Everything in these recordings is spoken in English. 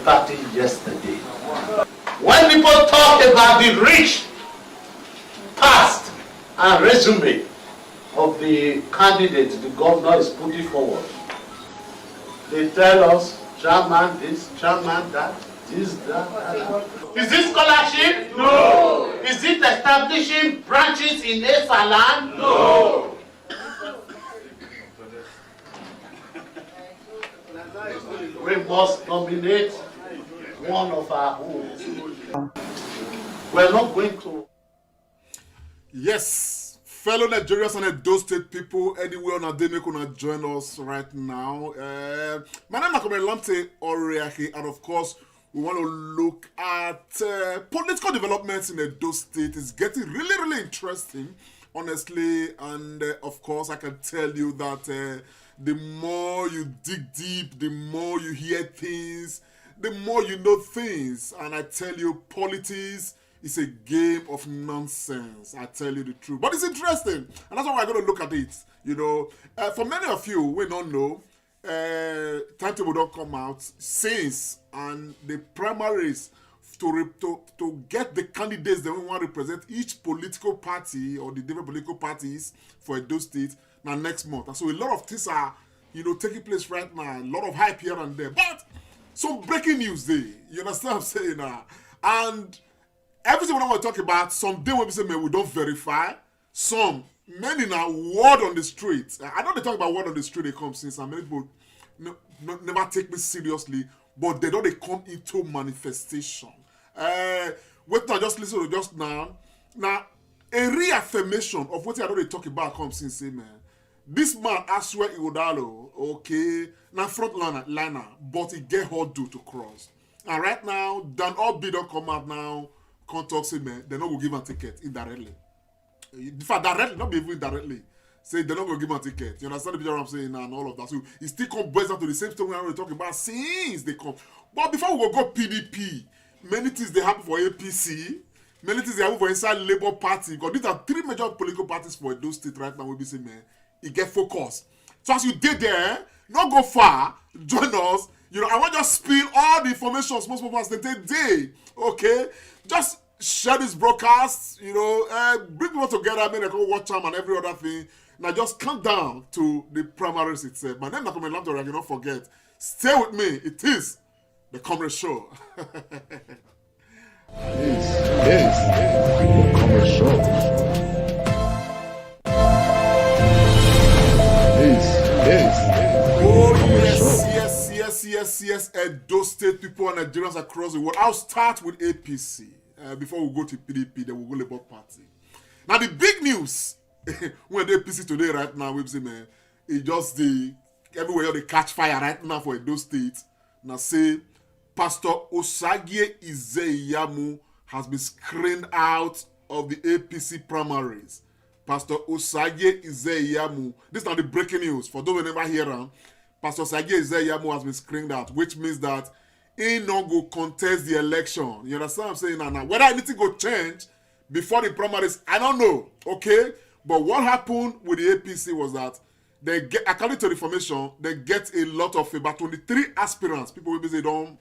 starting yesterday. When people talk about the rich past and resume of the candidate the governor is putting forward, they tell us, chairman this, chairman that, this, that. Is this scholarship? No. Is it establishing branches in Esaland? No. We must nominate one of our own. We're not going to. Yes, fellow Nigerians and Edo State people, anywhere on a day, make una join us right now. My name is Lamte Oriaki, and of course, we want to look at political developments in Edo State. It's getting really, really interesting, honestly, and of course, I can tell you that the more you dig deep, the more you hear things, the more you know things. And I tell you, politics is a game of nonsense. I tell you the truth. But it's interesting. And that's why we're going to look at it. You know, for many of you, we don't know, timetable don't come out since, and the primaries to get the candidates that we want to represent each political party or the different political parties for Edo State now next month. And so a lot of things are, you know, taking place right now. A lot of hype here and there. But some breaking news there. You understand what I'm saying now? And everything we want to talk about, some day when we say, man, we don't verify. Some, many now, word on the street. I know they talk about word on the street, they come since, and many people never take me seriously, but they come into manifestation. Wait now, just listen to just now. Now, a reaffirmation of what I know they talk about comes since, man. This man, Asue Ighodalo, okay, now front liner, but he get hurdle to cross. And right now, Dan Obi don't come out now, can't talk, say, man, they're not going to give him a ticket indirectly. In fact, directly, not even directly. Say they're not going to give him a ticket. You understand the picture I'm saying now and all of that. So he still come boils down to the same story we're talking about since they come. But before we go PDP, many things they happen for APC, many things they happen for inside Labour Party. Because these are three major political parties for Edo State right now. We'll be saying, man, it get focused. So as you did there, not go far, join us. You know, I want to just spill all the information most people as they take day. Okay? Just share this broadcast, you know, bring people together, make them go watch them and every other thing. Now just come down to the primaries itself. My name is Nakomen Lamtori, I cannot forget. Stay with me. It is the Comrade Show. Yes, the Comrade Show. Yes, Edo State people and Nigerians across the world. I'll start with APC before we go to PDP, then we'll go Labour Party. Now, the big news when the APC today, right now, we've seen, man, it's just everywhere they catch fire right now for Edo State. Now, say, Pastor Osagie Iyamu has been screened out of the APC primaries. Pastor Osagie Iyamu. This is not the breaking news. For those who never hear them, Pastor Osagie Iyamu has been screened out, which means that he not go contest the election. You understand what I'm saying now? Whether anything go change before the primaries, I don't know. Okay? But what happened with the APC was that they get, according to the information, they get a lot of about 23 aspirants. People will be say don't,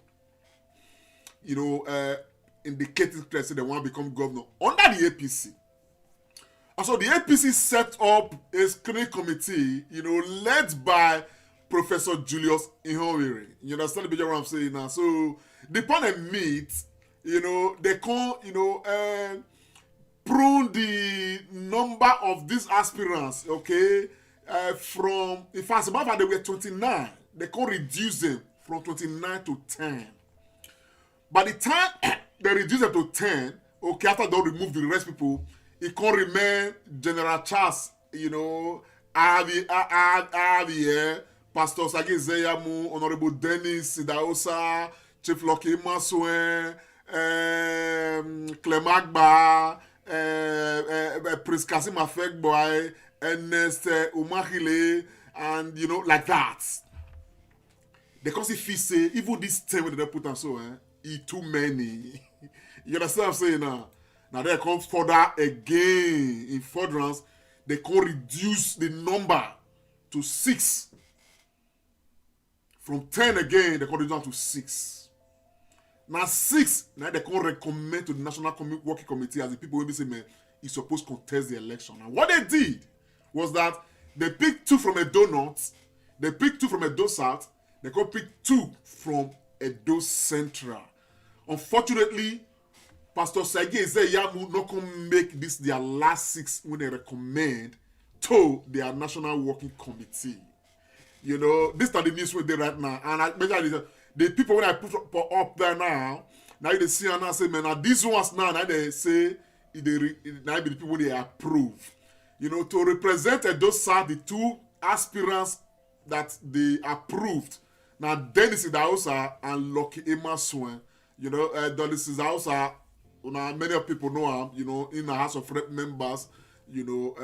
you know, indicating clearly they want to become governor under the APC. And so the APC set up a screening committee, you know, led by Professor Julius. You understand the picture what I'm saying now? So the panel meet, you know, they can, you know, prune the number of these aspirants, okay, from, in fact, about they were 29. They can reduce them from 29 to 10. By the time they reduce them to 10, okay, after they remove the rest people, it can remain General Charles, you know, Abure, Pastor Sagi Zeyamu, Honorable Dennis Sidaosa, Chief Lucky Masue, Clemagba, Prince Kasim Afekboy, Ernest Umahile, and you know, like that. Because if he say, even this 10 when they put on so, it's too many. You understand what I'm saying now? Now they come further again in furtherance, they can reduce the number to 6. From 10 again, they can reduce down to 6. Now 6, now they can recommend to the National Working Committee as the people will be saying, man, he's supposed to contest the election. And what they did was that they picked 2 from Edo North, they picked 2 from Edo South, they could pick 2 from Edo Central. Unfortunately, Pastor Sagi Iyamu not can make this their last 6 when they recommend to their National Working Committee. You know, this is the news with they right now. And I mentioned the people when I put up there now they see and now say, man, now these ones now they say now be the people they approve. You know, to represent those South, the 2 aspirants that they approved. Now Dennis Idausa and Lucky Asue. You know, Dennis Idausa, many people know him, you know, in the House of Rep members, you know,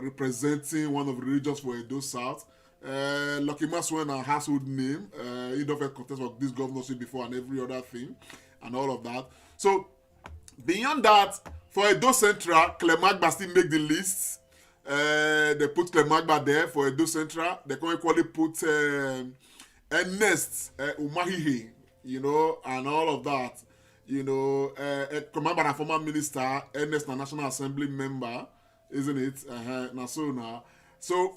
representing one of the regions for Edo South. Lucky Asue a household name. He don't have contest for this governorship before and every other thing and all of that. So beyond that, for Edo Central, Clemagba still make the list. They put Clemagba there for Edo Central. They can equally put Ernest Umahihe, you know, and all of that. You know, Clemagba a former minister, Ernest a National Assembly member, isn't it? Now so now. So,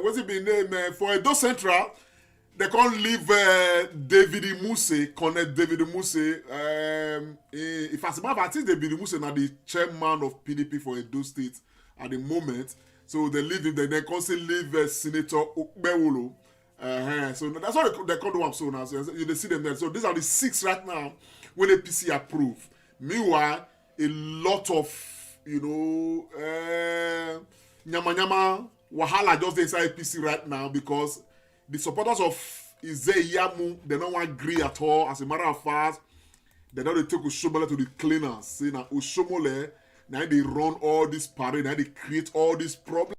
what's it been named? For Edo Central, they can't leave David Muse, connect David Muse. If I remember, I think David Muse is the chairman of PDP for Edo State at the moment. So they leave him, they constantly leave Senator Ukbewolo. So that's what they call them so now. So you see them there. So these are the 6 right now when APC approve. Meanwhile, a lot of, you know, Nyama wahala just inside APC right now because the supporters of Iyamu, they don't want to agree at all. As a matter of fact, they don't take Oshomole to the cleaners. Say now Oshomole, now they run all this parade, now they create all these problems.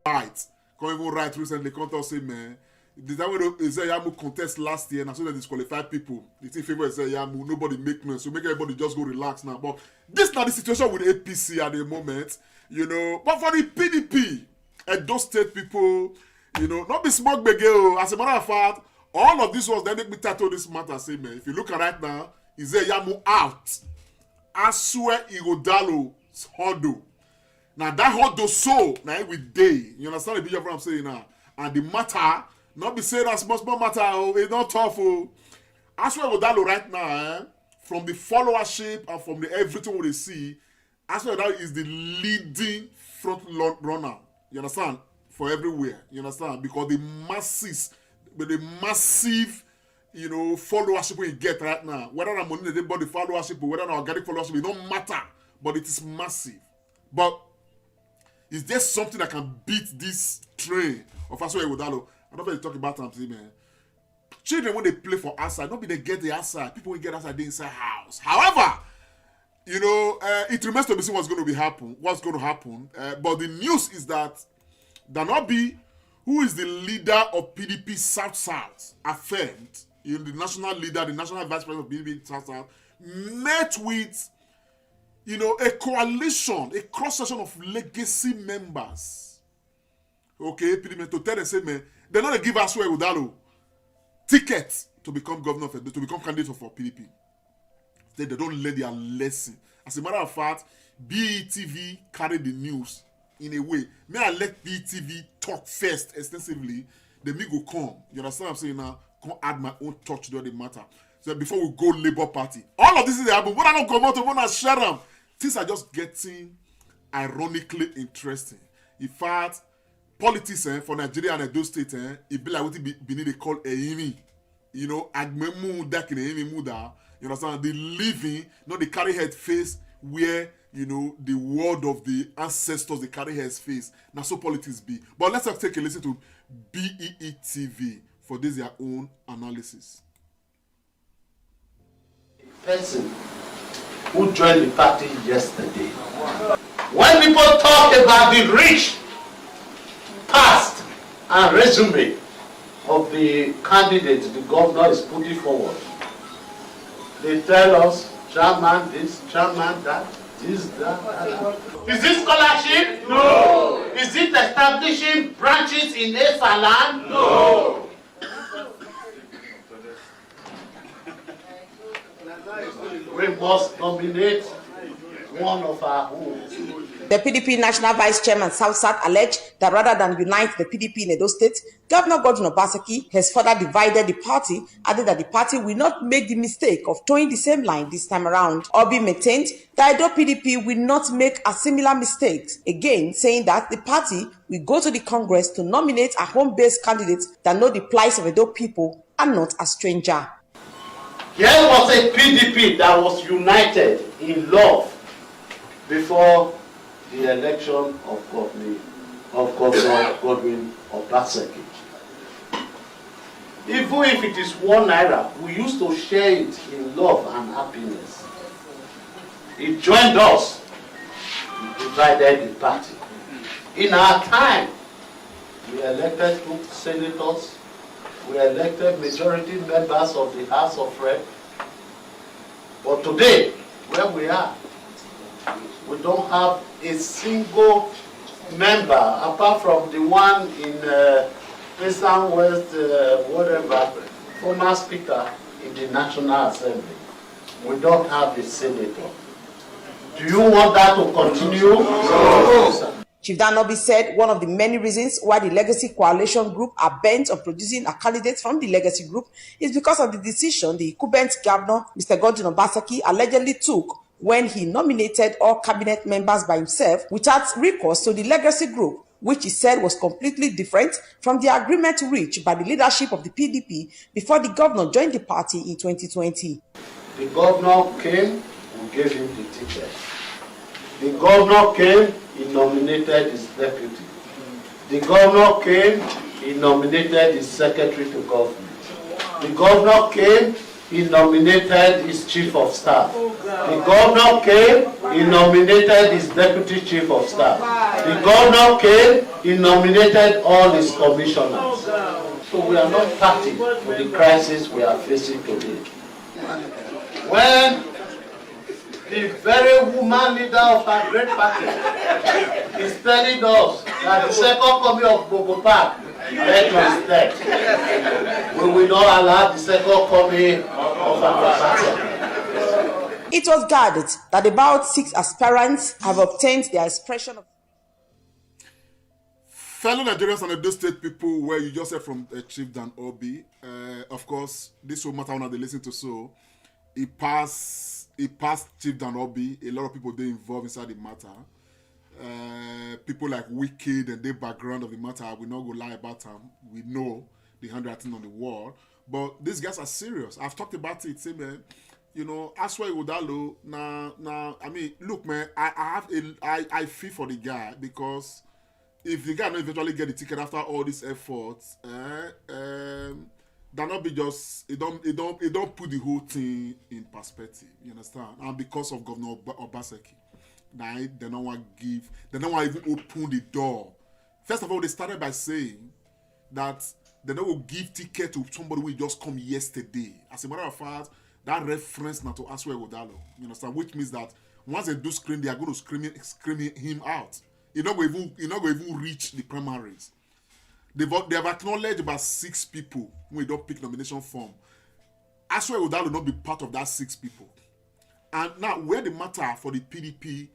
Right. Can't even write recently, can't tell say, man, the time when Iyamu contest last year, and so they disqualified people. It's in favor of Iyamu, nobody make noise. So make everybody just go relax now. But this is not the situation with APC at the moment. You know, but for the PDP, Edo State people, you know, not be smug begel. As a matter of fact, all of this was then make me tattoo this matter. Say, man, if you look at right now, is Iyamu out? Asue Ighodalo Hodo. Now that Hodo so now with day. You understand the picture of what I'm saying now? And the matter, not be saying that small matter, oh, it's not tough. Oh. Asue Ighodalo right now, from the followership and from the everything we see. Asue Ighodalo is the leading front runner. You understand? For everywhere. You understand? Because the massive, you know, followership we get right now, whether I'm money they bought the followership or whether an organic followership, it don't matter. But it is massive. But is there something that can beat this train of Asue Ighodalo? I don't know if they talk about something, man. Children, when they play for outside, not be they get the outside. People will get outside, they inside house. However, you know, it remains to be seen what's going to happen. But the news is that Danobi, who is the leader of PDP South, affirmed, you know, the national leader, the national vice president of PDP South, met with, you know, a coalition, a cross-section of legacy members. Okay, PDP to tell them, say, man, they're not going to give Asue Ighodalo tickets to become governor of Edo, to become candidate for PDP. They don't learn their lesson. As a matter of fact, BETV carried the news in a way. May I let BETV talk first extensively, then me go come. You understand what I'm saying now? Come add my own touch to the matter. So before we go Labour Party. All of this is happening. When I don't come out, when I share them, things are just getting ironically interesting. In fact, politics for Nigeria and Edo State, it be like what they call Eimi. You know, Agmemu Dak in Eimi Muda. You understand? They living, not the carry head face where, you know, the word of the ancestors, they carry head face. Now, so politics be. But let's take a listen to BEETV for this their own analysis. Person who joined the party yesterday. When people talk about the rich past and resume of the candidate the governor is putting forward, they tell us, chairman this, chairman that, this, that. Is this scholarship? No. Is it establishing branches in Esaland? No. we must nominate one of our own. The PDP National Vice Chairman Southsat alleged that rather than unite the PDP in Edo State, Governor Godwin Obaseki has further divided the party, adding that the party will not make the mistake of towing the same line this time around. Obi maintained that Edo PDP will not make a similar mistake, again saying that the party will go to the Congress to nominate a home-based candidate that know the plight of Edo people and not a stranger. Here was a PDP that was united in love before the election of Governor Godwin Obaseki. Even if it is 1 naira, we used to share it in love and happiness. He joined us, he divided the party. In our time, we elected 2 senators, we elected majority members of the House of Reps. But today, where we are, we don't have a single member apart from the one in Eastern West, whatever, former speaker in the National Assembly. We don't have a senator. Do you want that to continue? No. Chief Danobi said one of the many reasons why the Legacy Coalition Group are bent on producing a candidate from the Legacy Group is because of the decision the incumbent governor, Mr. Godwin Obaseki, allegedly took when he nominated all cabinet members by himself without recourse to the Legacy Group, which he said was completely different from the agreement reached by the leadership of the PDP before the governor joined the party in 2020. The governor came, we gave him the ticket. The governor came, he nominated his deputy. The governor came, he nominated his secretary to government. The governor came, he nominated his chief of staff. The governor came, he nominated his deputy chief of staff. The governor came, he nominated all his commissioners. So we are not party to the crisis we are facing today. When the very woman leader of our great party is telling us that the second coming of Bobo Park is dead, we will not allow the second coming of our party. It was gathered that about 6 aspirants have obtained their expression of Fellow Nigerians and Edo State people, where you just heard from Chief Dan Obi, of course, this will matter when they listen to so. He passed Chief Dan Obi. A lot of people they involved inside the matter. People like Wicked and the background of the matter, we not go lie about them. We know the handwriting on the wall. But these guys are serious. I've talked about it. Say, man, you know, Asue Ighodalo. Now, I mean, look, man, I feel for the guy because if the guy not eventually get the ticket after all these efforts, that not be just it don't put the whole thing in perspective. You understand? And because of Governor Obaseki, now they don't want even open the door. First of all, they started by saying that they don't will give ticket to somebody who just come yesterday. As a matter of fact, that reference now to Asue Ighodalo. You understand? Which means that once they do screen, they are going to scream him out. You're not going to even reach the primaries. They have acknowledged about 6 people when they don't pick nomination form. Asue Ighodalo will not be part of that 6 people. And now, where the matter for the PDP,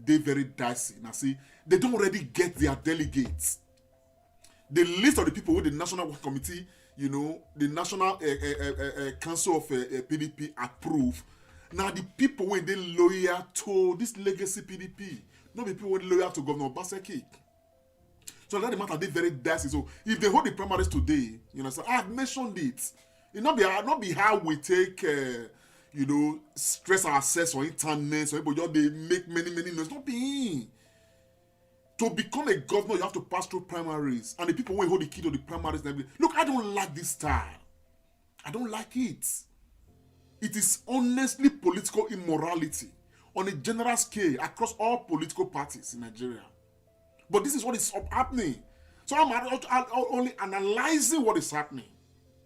they very dicey. Now, see, they don't already get their delegates. The list of the people with the National Work Committee, you know, the National Council of PDP approve. Now, the people when they loyal to this legacy PDP, not the people when they loyal to Governor Obaseki. So that the matter they very dicey. So if they hold the primaries today, you know, so I have mentioned it. It not be how we take, you know, stress ourselves on internet, so people just they make many noise. Not be. To become a governor, you have to pass through primaries, and the people who hold the key to the primaries. Look, I don't like this style. I don't like it. It is honestly political immorality on a general scale across all political parties in Nigeria. But this is what is happening. So I'm only analyzing what is happening,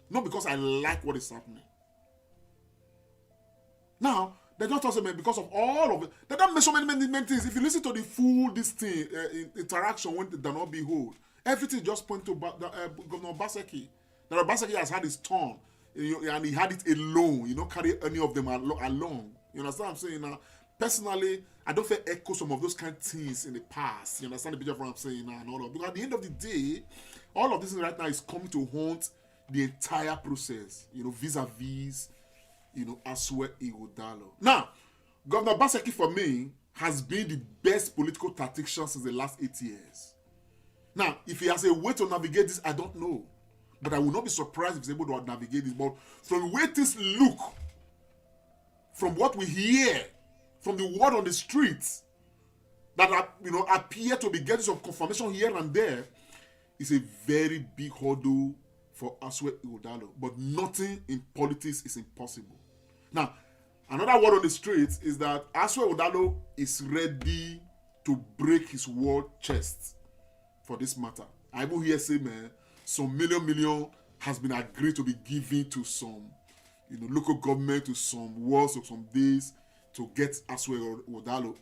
not because I like what is happening. Now, they don't also because of all of it. They don't mention many things. If you listen to the full interaction when the Danobi hold, everything just points to Governor Obaseki. That Obaseki has had his turn, and he had it alone. You don't carry any of them along. You understand what I'm saying now? Personally, I don't feel echo some of those kind of things in the past. You understand the picture of what I'm saying now and all of. Because at the end of the day, all of this right now is coming to haunt the entire process. You know, vis-a-vis, you know, Asue Ighodalo. Now, Governor Obaseki for me has been the best political tactician since the last 8 years. Now, if he has a way to navigate this, I don't know. But I will not be surprised if he's able to navigate this. But from the way things look, from what we hear, from the word on the streets, that appear to be getting some confirmation here and there, is a very big hurdle for Asue Ighodalo. But nothing in politics is impossible. Now, another word on the streets is that Asue Ighodalo is ready to break his word chest for this matter. I will hear say, man, some million has been agreed to be given to some, local government, to some wards or some days to get Asue Ighodalo,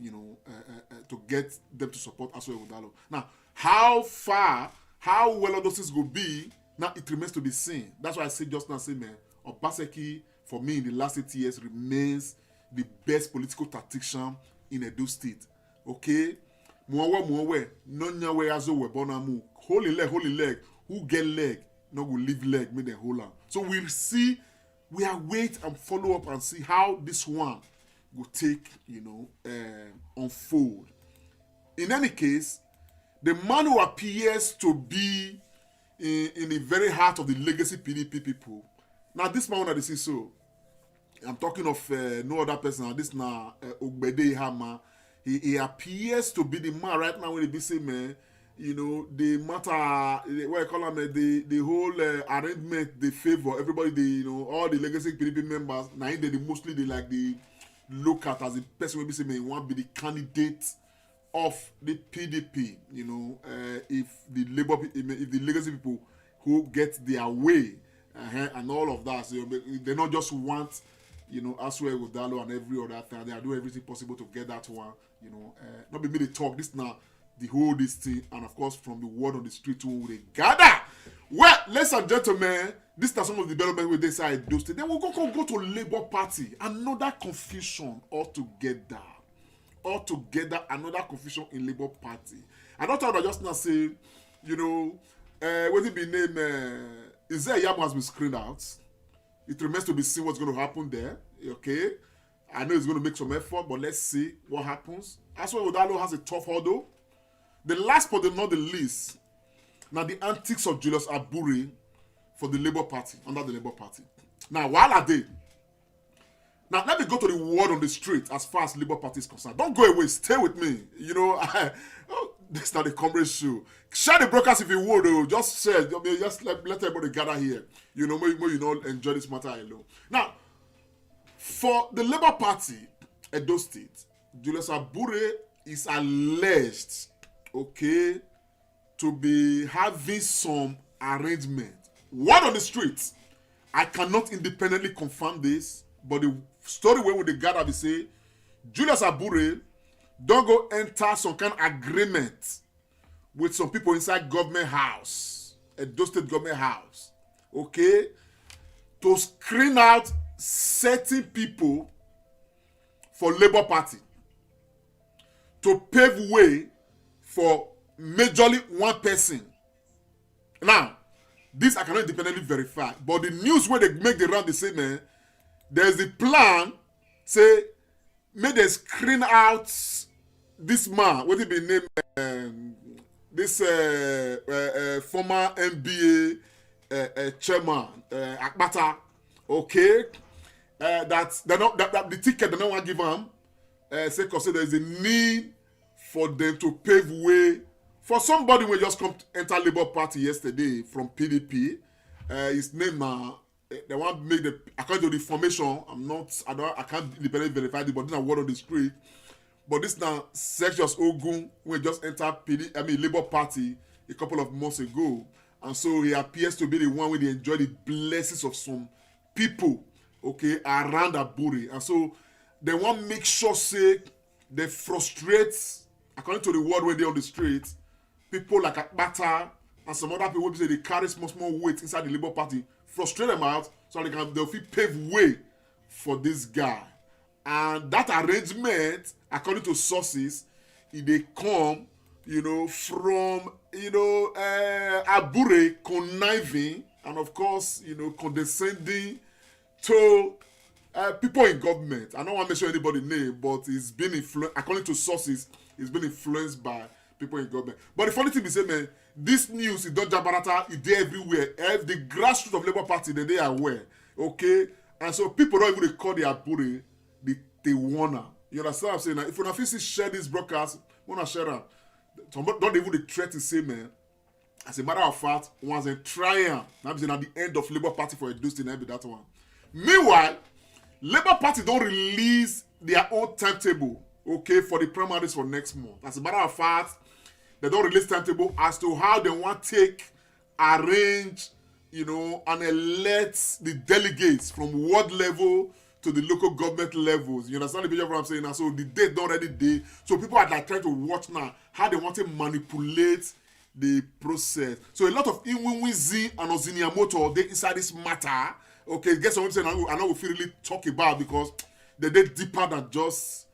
to get them to support Asue Ighodalo. Now, how well all those things will be, now it remains to be seen. That's why I said just now, man, Obaseki, for me in the last 8 years, remains the best political tactician in Edo State. Okay? Muawe, no nyawe azo we bonamu. Holy leg. Who get leg? No will leave leg, make them hold on. So we'll see, we are wait and follow up and see how this one will take, unfold. In any case, the man who appears to be in the very heart of the legacy PDP people. Now this man that you see, so I'm talking of no other person. This now Ogbede Ihama. He appears to be the man right now when they be saying, man, the matter, what I call him, the whole arrangement, they favor everybody, all the legacy PDP members. Now they mostly they look at as the person will be saying, man, want to be the candidate of the PDP. If the legacy people who get their way and all of that, so they not just want. Asue Ighodalo and every other thing, they are doing everything possible to get that one. Not be me they talk this now, the whole this thing, and of course from the word on the street who they gather. Well, ladies and gentlemen, this is some of the development with this side do. Then we'll go to Labour Party. Another confusion altogether. Another confusion in Labour Party. I don't thought I just now say, what it be named? Is there Iyamu has been screened out? It remains to be seen what's going to happen there. Okay, I know he's going to make some effort, but let's see what happens. Asue Ighodalo has a tough hurdle. The last but not the least, now the antics of Julius Abure for the Labour Party, under the Labour Party. Now, while are they? Now, let me go to the word on the street as far as Labour Party is concerned. Don't go away. Stay with me. This is not the comrade show. Share the broadcast if you would. Though. Just share. Just let everybody gather here. Maybe enjoy this matter alone. Now, for the Labour Party, Edo State, Julius Abure is alleged, to be having some arrangement. Word on the streets. I cannot independently confirm this, but the story where they gather, they say, Julius Abure don't go enter some kind of agreement with some people inside government house, Edo State government house, to screen out certain people for Labour Party, to pave way for majorly one person. Now, this I cannot independently verify, but the news where they make the round, they say, man, there's a plan, say, may they screen out this man, what it be named, this former NBA chairman, Akbata, that the ticket they don't want to give him, say, because there's a need for them to pave way for somebody who just come to enter Labour Party yesterday from PDP. His name they want to make the, according to the formation, I can't independently verify it, but this is a word on the street. But this now Sergius Ogun, who just entered Labour Party a couple of months ago. And so he appears to be the one where they enjoy the blessings of some people, around Abure. And so they want to make sure, say, they frustrate, according to the word where they're on the street, people like Akbata and some other people who say they carry small weight inside the Labour Party, frustrate them out so they'll feel pave way for this guy. And that arrangement, according to sources, they come, from, Abure conniving and, of course, condescending to people in government. I don't want to mention anybody's name, but it's been influenced, according to sources, it's been influenced by people in government. But the funny thing is, man, this news is not Jabarata, it's there everywhere. The grassroots of Labour Party, they are aware, okay? And so people don't even call the Abure, they wanna. You understand what I'm saying? Now, if you want to share this broadcast, wanna share them. Don't even the threat to say, man. As a matter of fact, once they try now at the end of Labour Party for a dust in that one. Meanwhile, Labour Party don't release their own timetable, okay, for the primaries for next month. As a matter of fact, they don't release timetable as to how they want to arrange, and elect the delegates from ward level to the local government levels. You understand the picture of what I'm saying now? So the date not already there. So people are like trying to watch now how they want to manipulate the process. So a lot of Inwinwizi and Oziniamoto, they inside this matter. Okay, guess what I'm saying? I know we feel really talk about because they deeper than just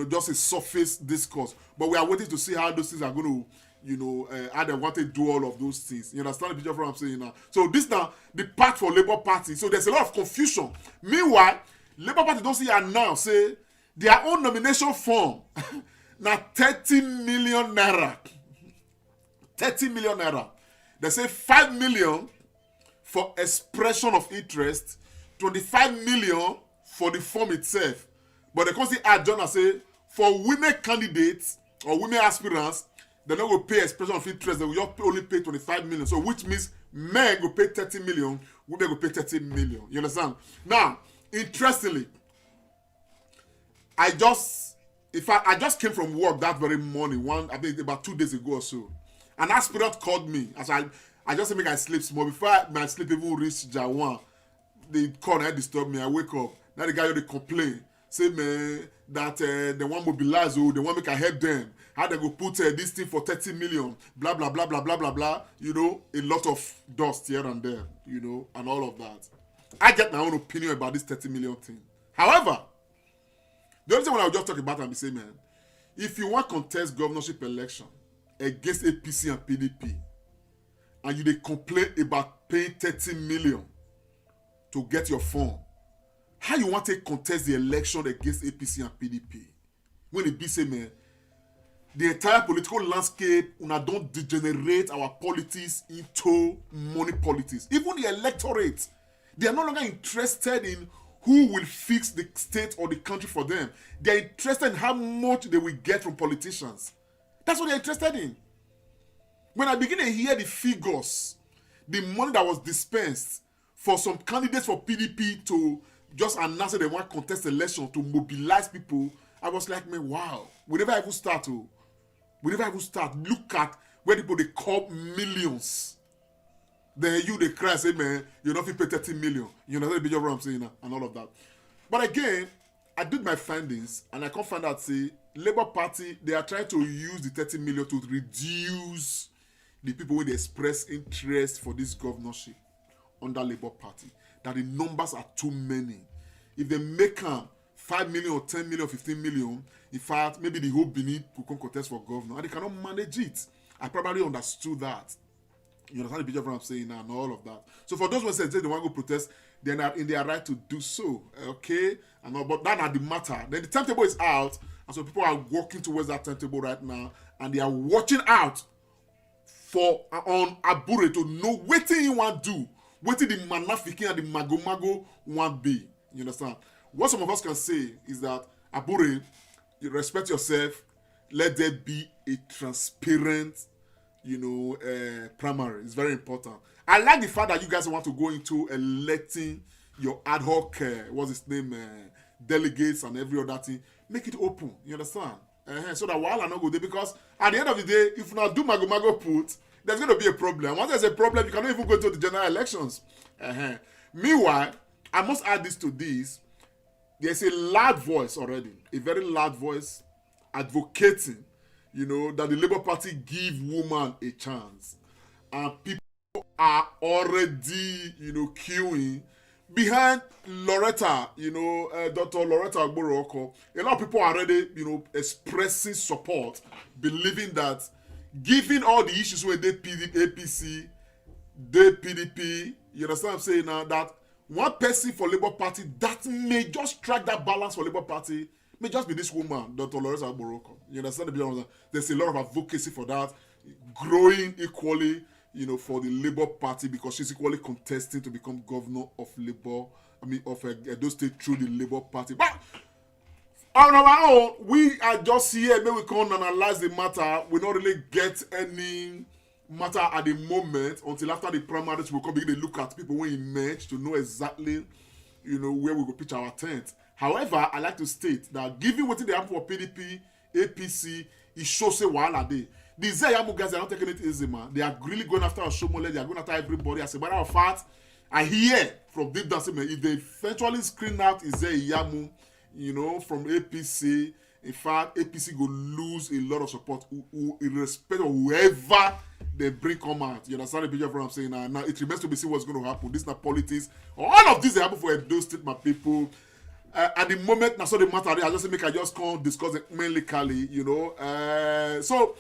just a surface discourse. But we are waiting to see how those things are going to, how they want to do all of those things. You understand the picture of what I'm saying now? So this now the part for Labour Party. So there's a lot of confusion. Meanwhile, Labour Party don't see it now. Say their own nomination form now 30 million naira. 30 million naira. They say 5 million for expression of interest, 25 million for the form itself. But they can see add John and say for women candidates or women aspirants, they're not going to pay expression of interest. They will only pay 25 million. So which means men go pay 30 million, women go pay 30 million. You understand? Now, interestingly, I just came from work that very morning, I think about 2 days ago or so. An aspirant called me as I just make I sleep small. Before my sleep even reach Jawan, they call and disturb me. I wake up. Now the guy they complain. Say, man, that they want mobilize, they want make I help them. How they go put this thing for 30 million, blah, blah, blah, blah, blah, blah, blah. A lot of dust here and there, and all of that. I get my own opinion about this 30 million thing. However, the only thing I will just talk about and be saying, man, if you want contest governorship election against APC and PDP, and you dey complain about paying 30 million to get your form, how you want to contest the election against APC and PDP? When it be say, man, the entire political landscape, una don't degenerate our politics into money politics. Even the electorate, they are no longer interested in who will fix the state or the country for them. They are interested in how much they will get from politicians. That's what they're interested in. When I begin to hear the figures, the money that was dispensed for some candidates for PDP to just announce that they want contest election to mobilize people, I was like, man, wow. We never even start. Look at where people they call millions. Then they cry, say, man, you're not going to pay 30 million. You know, that's the big of what I'm saying now, and all of that. But again, I did my findings, and I can't find out, say, Labour Party, they are trying to use the 30 million to reduce the people with express interest for this governorship under Labour Party. That the numbers are too many. If they make 5 million or 10 million, 15 million, in fact, maybe the whole Benin could come contest for governor, and they cannot manage it. I probably understood that. You understand the picture of what I'm saying now and all of that. So for those who say they want to go protest, they're not in their right to do so. Okay? And all, but that's not the matter. Then the timetable is out, and so people are working towards that timetable right now, and they are watching out for on Abure to know what thing you want to do, what the manafiki and the mago want be. You understand? What some of us can say is that Abure, you respect yourself, let there be a transparent primary. It's very important. I like the fact that you guys want to go into electing your ad hoc, what's his name, delegates and every other thing. Make it open. You understand? So that while I not go there, because at the end of the day, if you not do mago put, there's going to be a problem. Once there's a problem, you cannot even go to the general elections. Meanwhile, I must add this to this. There's a loud voice already, a very loud voice advocating that the Labour Party give woman a chance. And people are already, queuing behind Loretta, Dr. Loretta Abure, a lot of people are already, expressing support, believing that given all the issues where they APC, they PDP, you understand what I'm saying now, that one person for Labour Party that may just strike that balance for Labour Party may just be this woman, Dr. Loretta Abure. You understand there's a lot of advocacy for that, growing equally, for the Labour Party because she's equally contesting to become governor of Labour, of Edo State through the Labour Party. But on our own, we are just here, maybe we can analyze the matter. We don't really get any matter at the moment until after the primaries. We'll come begin to look at people when emerge to know exactly, where we will pitch our tent. However, I like to state that given what they happen for PDP, APC, it shows a while a day. The Iyamu guys are not taking it easy, man. They are really going after Oshomole. They are going after everybody. As a matter of fact, I hear from deep down, if they eventually screen out Iyamu, from APC, in fact, APC go lose a lot of support, irrespective of whoever they bring come out. You understand the picture of what I'm saying? Now it remains to be seen what's going to happen. This is not politics. All of this they happen for Edo State, my people. At the moment, that's not the matter. I just can't discuss it mainly, so.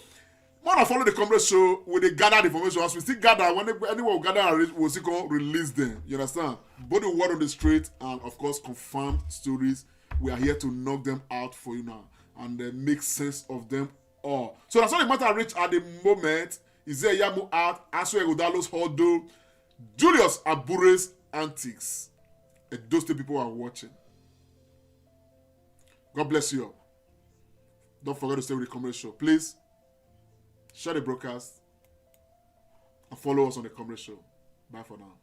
When I follow the comrade show, when they gather the information, as we still gather, when anyone will gather, we'll still release them. You understand? Both the word on the street and, of course, confirmed stories. We are here to knock them out for you now and make sense of them all. So that's all the matter reach at the moment. Is there Iyamu out? Asue Ighodalo's Huddle. Julius Abure's Antics. And those two people are watching. God bless you all. Don't forget to stay with the comrade show. Please. Share the broadcast and follow us on the comrade show. Bye for now.